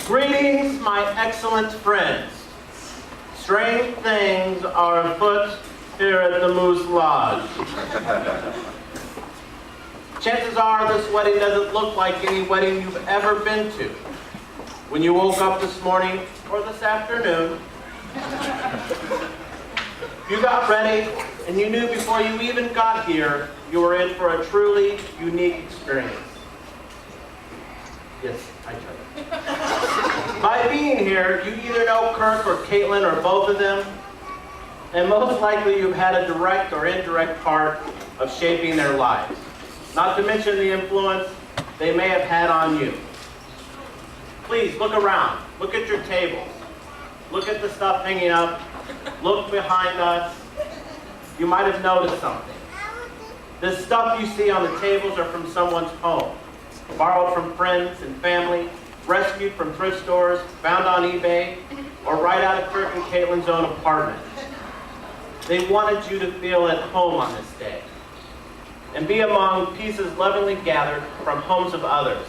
Greetings, my excellent friends. Strange things are afoot here at the Moose Lodge. Chances are this wedding doesn't look like any wedding you've ever been to. When you woke up this morning or this afternoon, you got ready and you knew before you even got here you were in for a truly unique experience. Yes, I tried. By being here, you either know Kirk or Caitlin or both of them, and most likely you've had a direct or indirect part of shaping their lives. Not to mention the influence they may have had on you. Please look around. Look at your tables. Look at the stuff hanging up. Look behind us. You might have noticed something. The stuff you see on the tables are from someone's home, borrowed from friends and family, rescued from thrift stores, found on eBay, or right out of Kirk and Caitlin's own apartment. They wanted you to feel at home on this day and be among pieces lovingly gathered from homes of others,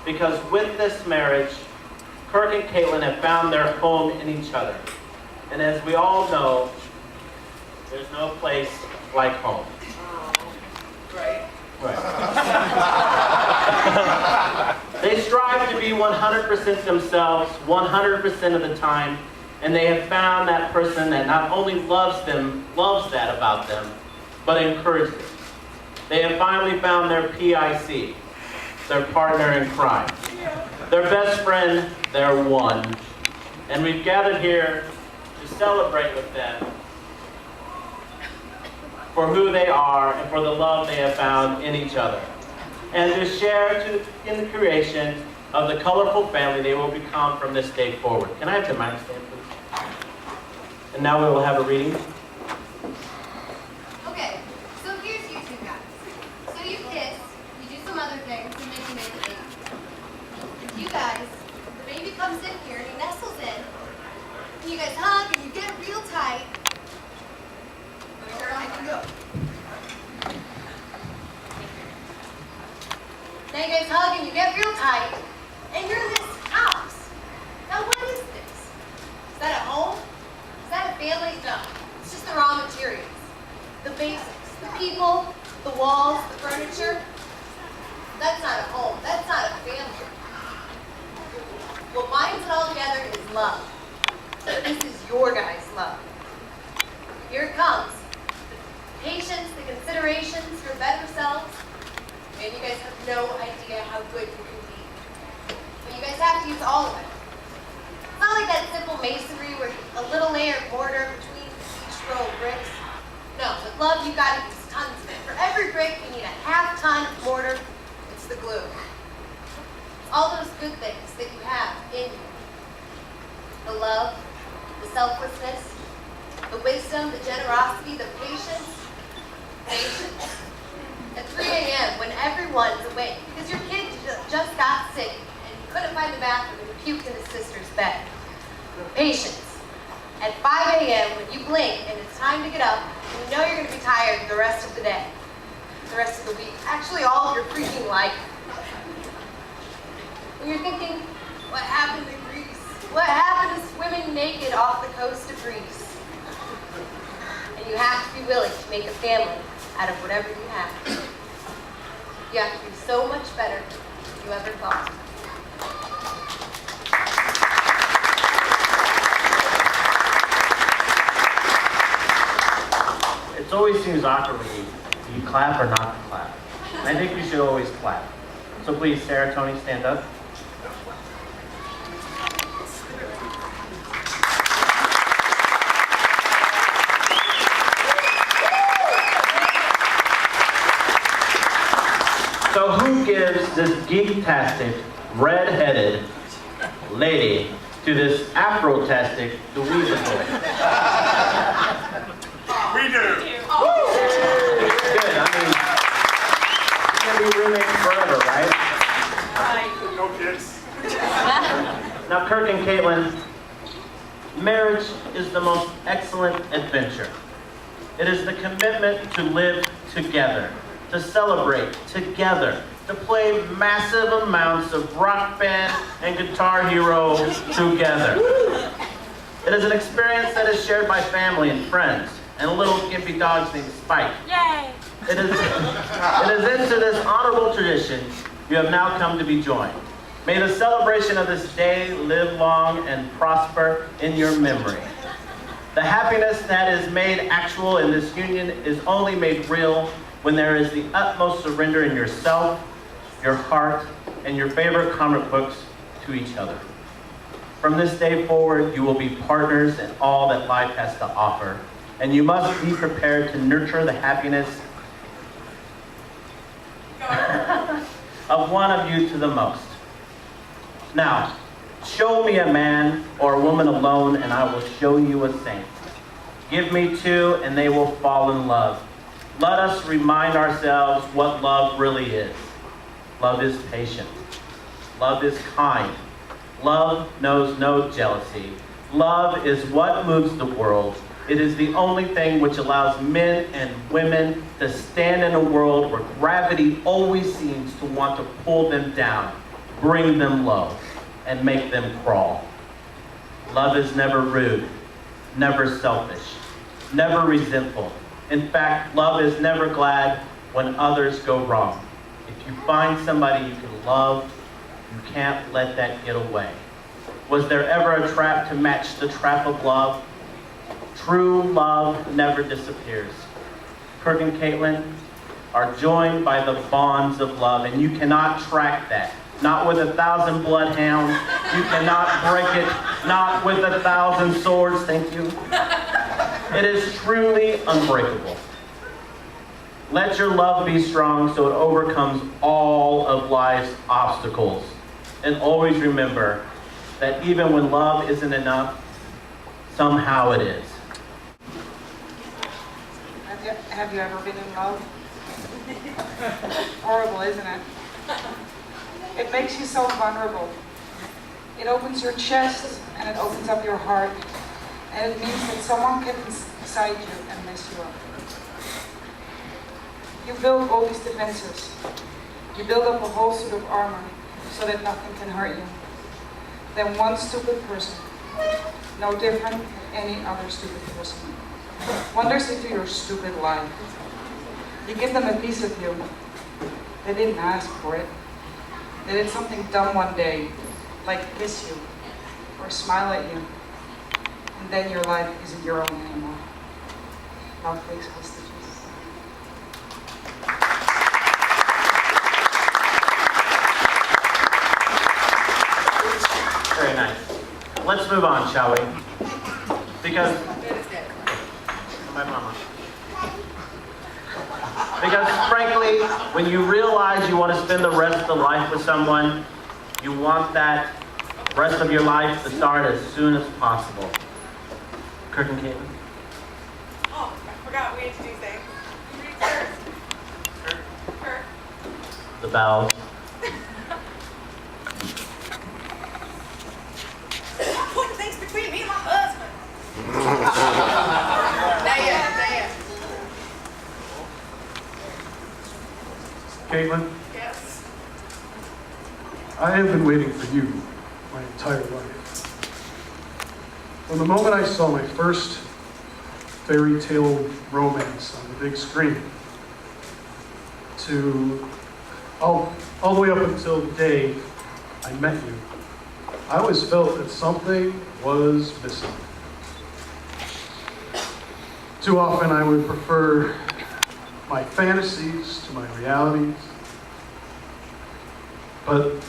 because with this marriage, Kirk and Caitlin have found their home in each other. And as we all know, there's no place like home. Right. They strive to be 100% themselves, 100% of the time, and they have found that person that not only loves them, loves that about them, but encourages them. They have finally found their PIC, their partner in crime, their best friend, their one. And we've gathered here to celebrate with them for who they are and for the love they have found in each other, and to share in the creation of the colorful family they will become from this day forward. Can I have the mic stand, please? And now we will have a reading. Okay, so here's you two guys. So you kiss, you do some other things, and then you make a baby. You guys, the baby comes in here and he nestles in, and you guys hug and you get real tight. I can go. Now you guys hug and you get real tight, and you're in this house. Now what is this? Is that a home? Is that a family? No, it's just the raw materials. The basics, the people, the walls, the furniture. That's not a home, that's not a family. What binds it all together is love. This is your guys' love. Here it comes. The patience, the considerations for better selves. Man, you guys have no idea how good you can be. But you guys have to use all of it. It's not like that simple masonry where a little layer of mortar between each row of bricks. No, with love you gotta use tons of it. For every brick you need a half ton of mortar. It's the glue. It's all those good things that you have in you. The love, the selflessness, the wisdom, the generosity, the patience. At 3 a.m. when everyone's awake because your kid just got sick and you couldn't find the bathroom and you puked in his sister's bed. Patience. At 5 a.m. when you blink and it's time to get up and you know you're going to be tired the rest of the day, the rest of the week, actually all of your freaking life. When you're thinking, what happened to Greece? What happened to swimming naked off the coast of Greece? And you have to be willing to make a family out of whatever you have. You have to be so much better than you ever thought. It always seems awkward when you clap or not to clap. And I think we should always clap. So please, Sarah, Tony, stand up. So who gives this geek-tastic, red-headed lady to this Afro-tastic Louisa boy? We do. Good, I mean, you're gonna be roommates forever, right? No kids. Now, Kirk and Caitlin, marriage is the most excellent adventure. It is the commitment to live together, to celebrate together, to play massive amounts of Rock Band and Guitar Hero together. It is an experience that is shared by family and friends, and a little gimpy dog named Spike. Yay! It is into this honorable tradition you have now come to be joined. May the celebration of this day live long and prosper in your memory. The happiness that is made actual in this union is only made real when there is the utmost surrender in yourself, your heart, and your favorite comic books to each other. From this day forward, you will be partners in all that life has to offer, and you must be prepared to nurture the happiness of one of you to the most. Now, show me a man or a woman alone, and I will show you a saint. Give me two, and they will fall in love. Let us remind ourselves what love really is. Love is patient. Love is kind. Love knows no jealousy. Love is what moves the world. It is the only thing which allows men and women to stand in a world where gravity always seems to want to pull them down, bring them low, and make them crawl. Love is never rude, never selfish, never resentful. In fact, love is never glad when others go wrong. If you find somebody you can love, you can't let that get away. Was there ever a trap to match the trap of love? True love never disappears. Kirk and Caitlin are joined by the bonds of love, and you cannot track that. Not with 1,000 bloodhounds. You cannot break it. Not with 1,000 swords. Thank you. It is truly unbreakable. Let your love be strong so it overcomes all of life's obstacles. And always remember that even when love isn't enough, somehow it is. Have you ever been in love? Horrible, isn't it? It makes you so vulnerable. It opens your chest and it opens up your heart. And it means that someone gets inside you and mess you up. You build all these defenses. You build up a whole suit of armor so that nothing can hurt you. Then one stupid person, no different than any other stupid person, wanders into your stupid life. You give them a piece of you. They didn't ask for it. They did something dumb one day, like kiss you or smile at you. And then your life isn't your own anymore. Love takes hostages. Very nice. Let's move on, shall we? Because my mama. Because frankly, when you realize you want to spend the rest of the life with someone, you want that rest of your life to start as soon as possible. Kirk and Caitlin. Oh, I forgot we had to do things. You read first. Kirk. The bells. Putting things between me and my husband. Dad. Caitlin, Yes. I have been waiting for you my entire life. From the moment I saw my first fairy tale romance on the big screen to all the way up until the day I met you, I always felt that something was missing. Too often I would prefer my fantasies to my realities. But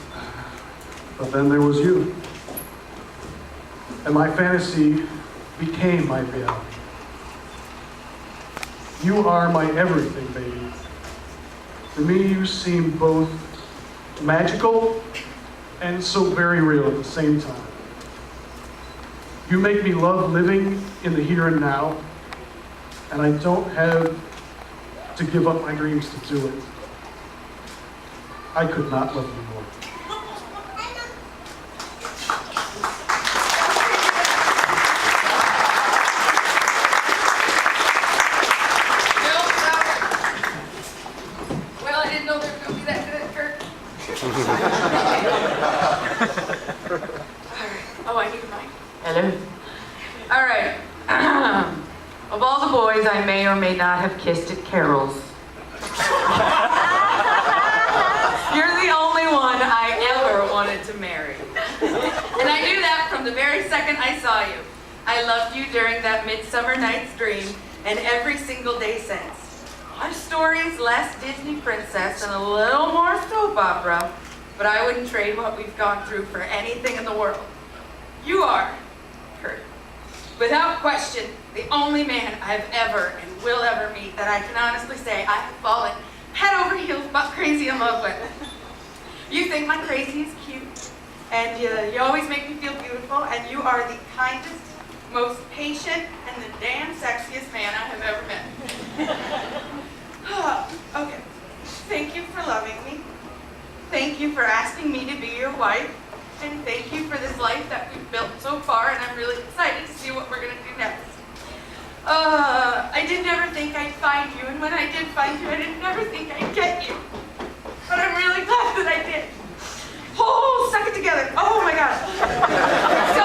then there was you. And my fantasy became my reality. You are my everything, baby. For me, you seem both magical and so very real at the same time. You make me love living in the here and now, and I don't have to give up my dreams to do it. I could not love you more. Well, I didn't know there was going to be that good, Kirk. I may or may not have kissed at Carol's. You're the only one I ever wanted to marry. And I knew that from the very second I saw you. I loved you during that Midsummer Night's Dream and every single day since. Our story's less Disney princess and a little more soap opera, but I wouldn't trade what we've gone through for anything in the world. You are, Kurt, without question, the only man I've ever and will ever meet that I can honestly say I have fallen head over heels butt crazy in love with. You think my crazy is cute, and you always make me feel beautiful, and you are the kindest, most patient, and the damn sexiest man I have ever met. Okay, thank you for loving me. Thank you for asking me to be your wife. And thank you for this life that we've built so far, and I'm really excited to see what we're gonna do next. I did never think I'd find you, and when I did find you, I didn't never think I'd get you. But I'm really glad that I did. Oh, suck it together. Oh my God. So,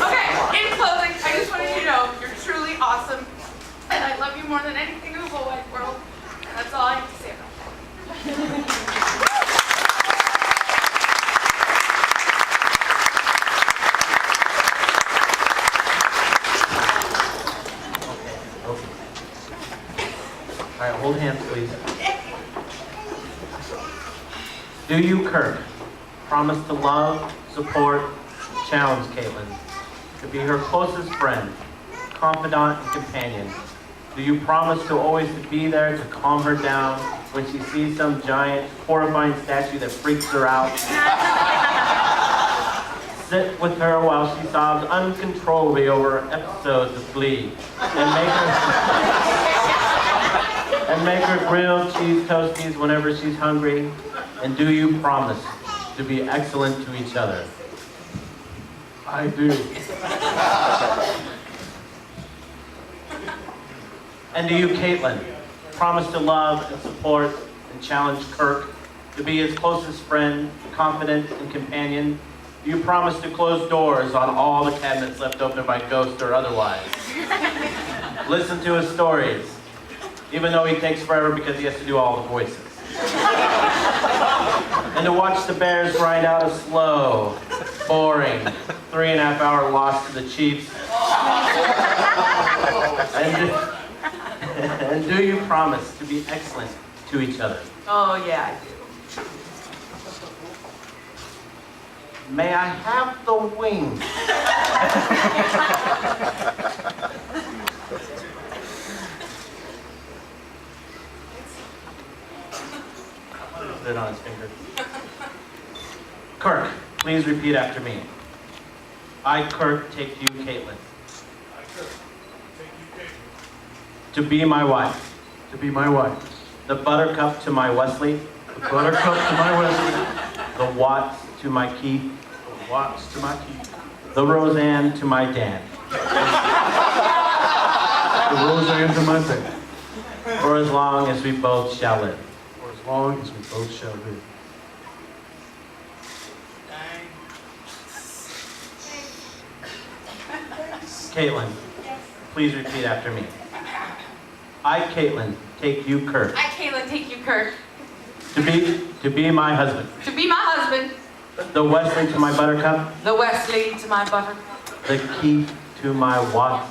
okay, in closing, I just wanted you to know you're truly awesome, and I love you more than anything in the whole wide world. And that's all I have to say about that. All right, hold hands, please. Do you, Kirk, promise to love, support, and challenge Caitlin, to be her closest friend, confidant, and companion? Do you promise to always be there to calm her down when she sees some giant, horrifying statue that freaks her out? Sit with her while she sobs uncontrollably over episodes of Glee, and make her grilled cheese toasties whenever she's hungry? And do you promise to be excellent to each other? I do. And do you, Caitlin, promise to love and support and challenge Kirk, to be his closest friend, confidant, and companion? Do you promise to close doors on all the cabinets left open by ghosts or otherwise? Listen to his stories, even though he takes forever because he has to do all the voices. And to watch the Bears ride out a slow, boring, 3.5-hour loss to the Chiefs. And do you promise to be excellent to each other? Oh, yeah, I do. May I have the wings? Put it on his finger. Kirk, please repeat after me. I, Kirk, take you, Caitlin, I could. Take you, Caitlin. to be my wife. To be my wife. The Buttercup to my Wesley. The Buttercup to my Wesley. The Watts to my Keith. The Watts to my Keith. The Roseanne to my Dan. The Roseanne to my thing. For as long as we both shall live. For as long as we both shall live. Caitlin, please repeat after me. I, Caitlin, take you, Kirk, I, Caitlin, take you, Kirk, to be my husband. to be my husband, The Wesley to my Buttercup. the Wesley to my Buttercup, The Keith to my Watts.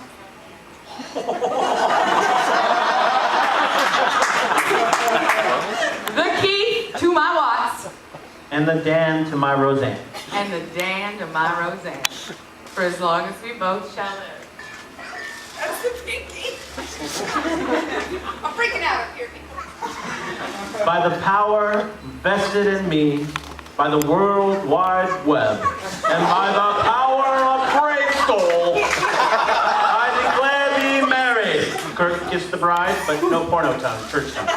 the Keith to my Watts, And the Dan to my Roseanne. and the Dan to my Roseanne, for as long as we both shall live. That's the pinky. I'm freaking out up here. By the power vested in me by the World Wide Web, and by the power of Grayskull, I declare thee married. Kirk kissed the bride, but no porno tongue, church tongue.